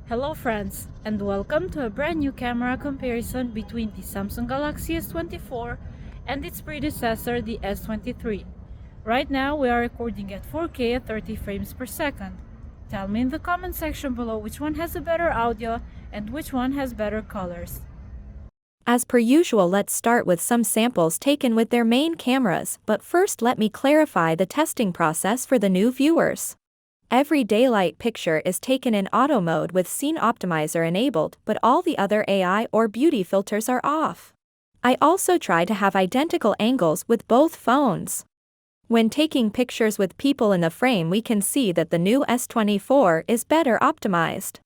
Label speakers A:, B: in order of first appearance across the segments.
A: Hello friends, and welcome to a brand new camera comparison between the Samsung Galaxy S24 and its predecessor, the S23. Right now, we are recording at 4K at 30 frames per second. Tell me in the comment section below which one has a better audio and which one has better colors.
B: As per usual, let's start with some samples taken with their main cameras, but first let me clarify the testing process for the new viewers. Every daylight picture is taken in auto mode with Scene Optimizer enabled, but all the other AI or beauty filters are off. I also try to have identical angles with both phones. When taking pictures with people in the frame, we can see that the new S24 is better optimized.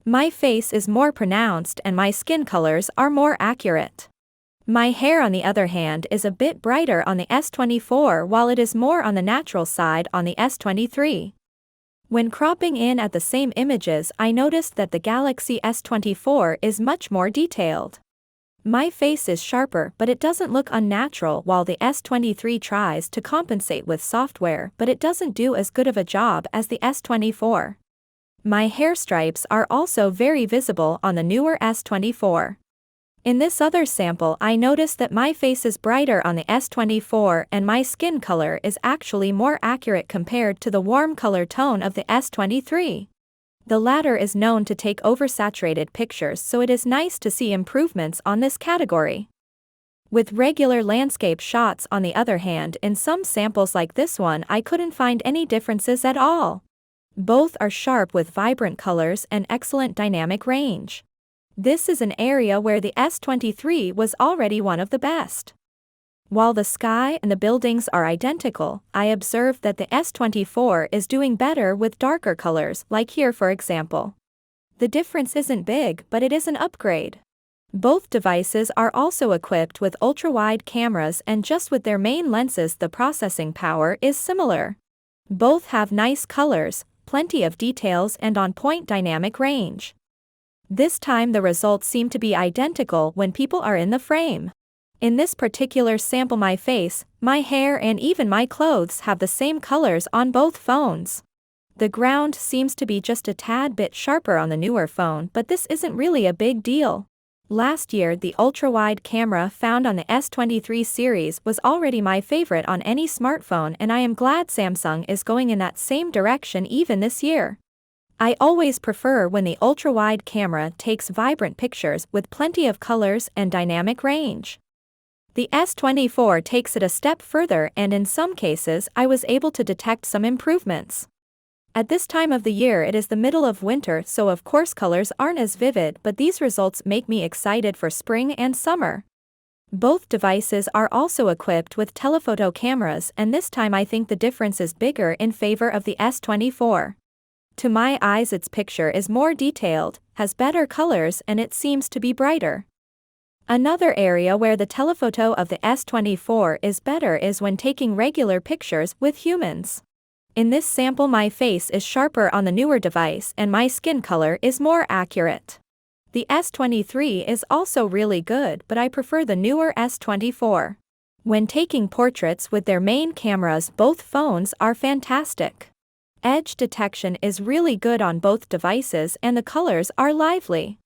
B: My face is more pronounced and my skin colors are more accurate. My hair, on the other hand, is a bit brighter on the S24 while it is more on the natural side on the S23. When cropping in at the same images, I noticed that the Galaxy S24 is much more detailed. My face is sharper, but it doesn't look unnatural, while the S23 tries to compensate with software, but it doesn't do as good of a job as the S24. My hair stripes are also very visible on the newer S24. In this other sample, I noticed that my face is brighter on the S24 and my skin color is actually more accurate compared to the warm color tone of the S23. The latter is known to take oversaturated pictures, so it is nice to see improvements on this category. With regular landscape shots, on the other hand, in some samples like this one, I couldn't find any differences at all. Both are sharp with vibrant colors and excellent dynamic range. This is an area where the S23 was already one of the best. While the sky and the buildings are identical, I observed that the S24 is doing better with darker colors, like here for example. The difference isn't big, but it is an upgrade. Both devices are also equipped with ultra-wide cameras, and just with their main lenses the processing power is similar. Both have nice colors, plenty of details and on-point dynamic range. This time the results seem to be identical when people are in the frame. In this particular sample, my face, my hair and even my clothes have the same colors on both phones. The ground seems to be just a tad bit sharper on the newer phone, but this isn't really a big deal. Last year, the ultra-wide camera found on the S23 series was already my favorite on any smartphone, and I am glad Samsung is going in that same direction even this year. I always prefer when the ultra-wide camera takes vibrant pictures with plenty of colors and dynamic range. The S24 takes it a step further, and in some cases I was able to detect some improvements. At this time of the year it is the middle of winter, so of course colors aren't as vivid, but these results make me excited for spring and summer. Both devices are also equipped with telephoto cameras, and this time I think the difference is bigger in favor of the S24. To my eyes its picture is more detailed, has better colors and it seems to be brighter. Another area where the telephoto of the S24 is better is when taking regular pictures with humans. In this sample my face is sharper on the newer device and my skin color is more accurate. The S23 is also really good, but I prefer the newer S24. When taking portraits with their main cameras, both phones are fantastic. Edge detection is really good on both devices and the colors are lively.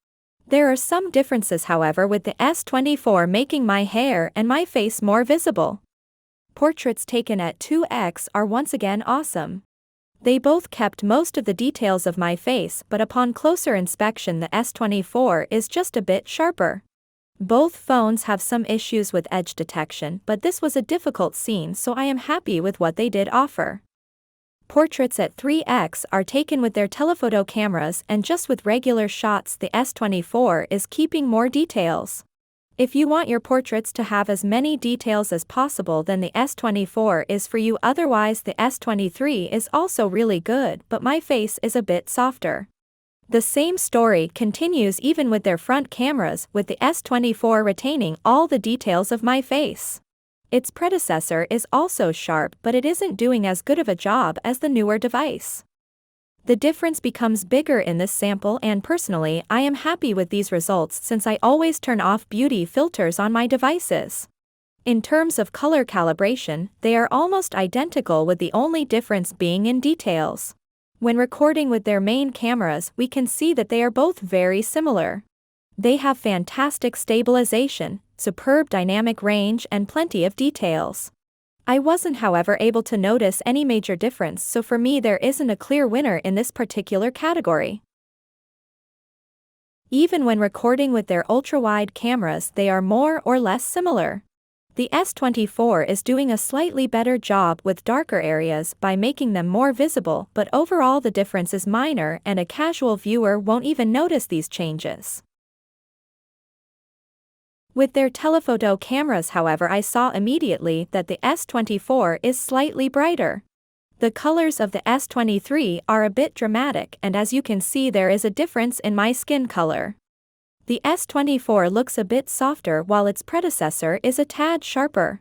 B: There are some differences, however, with the S24 making my hair and my face more visible. Portraits taken at 2x are once again awesome. They both kept most of the details of my face, but upon closer inspection the S24 is just a bit sharper. Both phones have some issues with edge detection, but this was a difficult scene, so I am happy with what they did offer. Portraits at 3x are taken with their telephoto cameras, and just with regular shots the S24 is keeping more details. If you want your portraits to have as many details as possible, then the S24 is for you, otherwise the S23 is also really good, but my face is a bit softer. The same story continues even with their front cameras, with the S24 retaining all the details of my face. Its predecessor is also sharp, but it isn't doing as good of a job as the newer device. The difference becomes bigger in this sample, and personally I am happy with these results since I always turn off beauty filters on my devices. In terms of color calibration, they are almost identical, with the only difference being in details. When recording with their main cameras, we can see that they are both very similar. They have fantastic stabilization, superb dynamic range, and plenty of details. I wasn't, however, able to notice any major difference, so for me there isn't a clear winner in this particular category. Even when recording with their ultra-wide cameras, they are more or less similar. The S24 is doing a slightly better job with darker areas by making them more visible, but overall the difference is minor and a casual viewer won't even notice these changes. With their telephoto cameras, however, I saw immediately that the S24 is slightly brighter. The colors of the S23 are a bit dramatic, and as you can see there is a difference in my skin color. The S24 looks a bit softer while its predecessor is a tad sharper.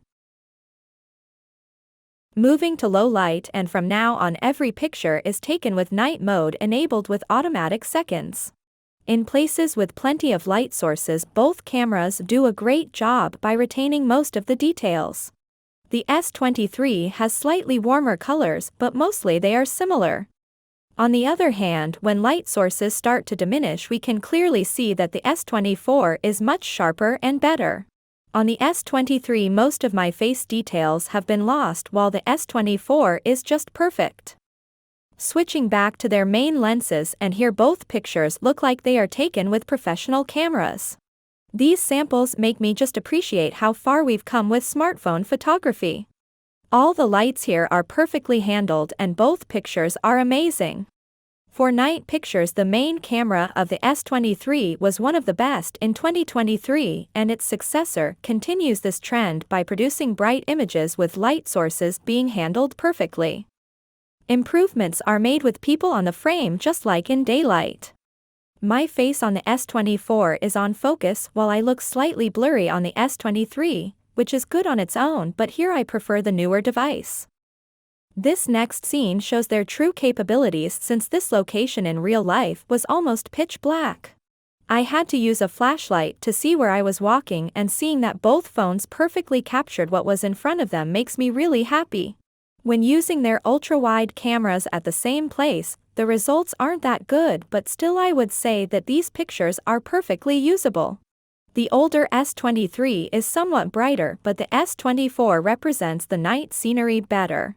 B: Moving to low light, and from now on every picture is taken with night mode enabled with automatic seconds. In places with plenty of light sources, both cameras do a great job by retaining most of the details. The S23 has slightly warmer colors, but mostly they are similar. On the other hand, when light sources start to diminish, we can clearly see that the S24 is much sharper and better. On the S23, most of my face details have been lost, while the S24 is just perfect. Switching back to their main lenses, and here both pictures look like they are taken with professional cameras. These samples make me just appreciate how far we've come with smartphone photography. All the lights here are perfectly handled and both pictures are amazing. For night pictures, the main camera of the S23 was one of the best in 2023, and its successor continues this trend by producing bright images with light sources being handled perfectly. Improvements are made with people on the frame just like in daylight. My face on the S24 is on focus while I look slightly blurry on the S23, which is good on its own, but here I prefer the newer device. This next scene shows their true capabilities, since this location in real life was almost pitch black. I had to use a flashlight to see where I was walking, and seeing that both phones perfectly captured what was in front of them makes me really happy. When using their ultra-wide cameras at the same place, the results aren't that good, but still I would say that these pictures are perfectly usable. The older S23 is somewhat brighter, but the S24 represents the night scenery better.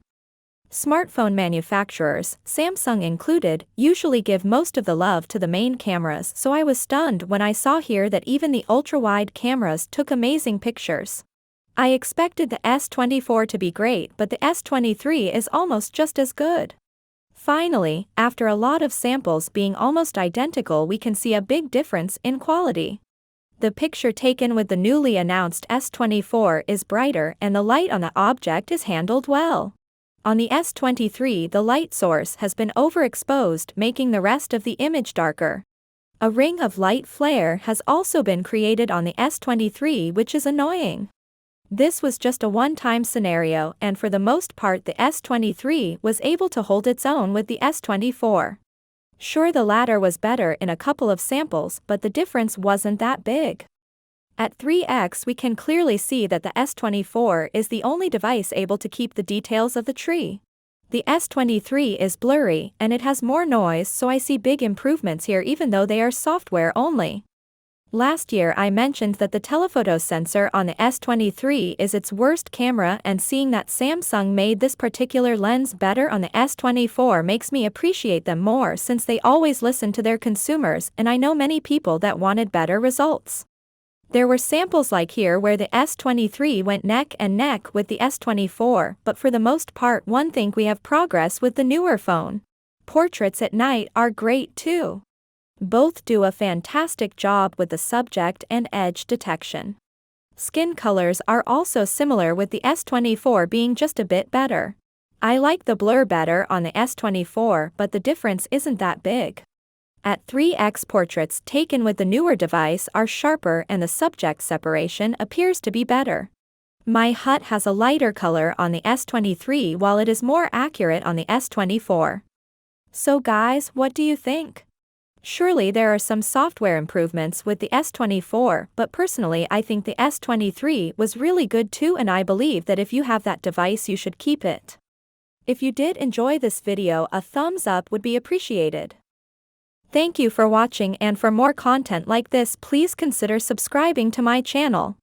B: Smartphone manufacturers, Samsung included, usually give most of the love to the main cameras, so I was stunned when I saw here that even the ultra-wide cameras took amazing pictures. I expected the S24 to be great, but the S23 is almost just as good. Finally, after a lot of samples being almost identical, we can see a big difference in quality. The picture taken with the newly announced S24 is brighter, and the light on the object is handled well. On the S23, the light source has been overexposed, making the rest of the image darker. A ring of light flare has also been created on the S23, which is annoying. This was just a one-time scenario, and for the most part the S23 was able to hold its own with the S24. Sure, the latter was better in a couple of samples, but the difference wasn't that big. At 3x we can clearly see that the S24 is the only device able to keep the details of the tree. The S23 is blurry, and it has more noise, so I see big improvements here even though they are software only. Last year I mentioned that the telephoto sensor on the S23 is its worst camera, and seeing that Samsung made this particular lens better on the S24 makes me appreciate them more, since they always listen to their consumers, and I know many people that wanted better results. There were samples like here where the S23 went neck and neck with the S24, but for the most part one think we have progress with the newer phone. Portraits at night are great too. Both do a fantastic job with the subject and edge detection. Skin colors are also similar, with the S24 being just a bit better. I like the blur better on the S24, but the difference isn't that big. At 3x, portraits taken with the newer device are sharper and the subject separation appears to be better. My hut has a lighter color on the S23 while it is more accurate on the S24. So guys, what do you think? Surely there are some software improvements with the S24, but personally I think the S23 was really good too, and I believe that if you have that device you should keep it. If you did enjoy this video, a thumbs up would be appreciated. Thank you for watching, and for more content like this, please consider subscribing to my channel.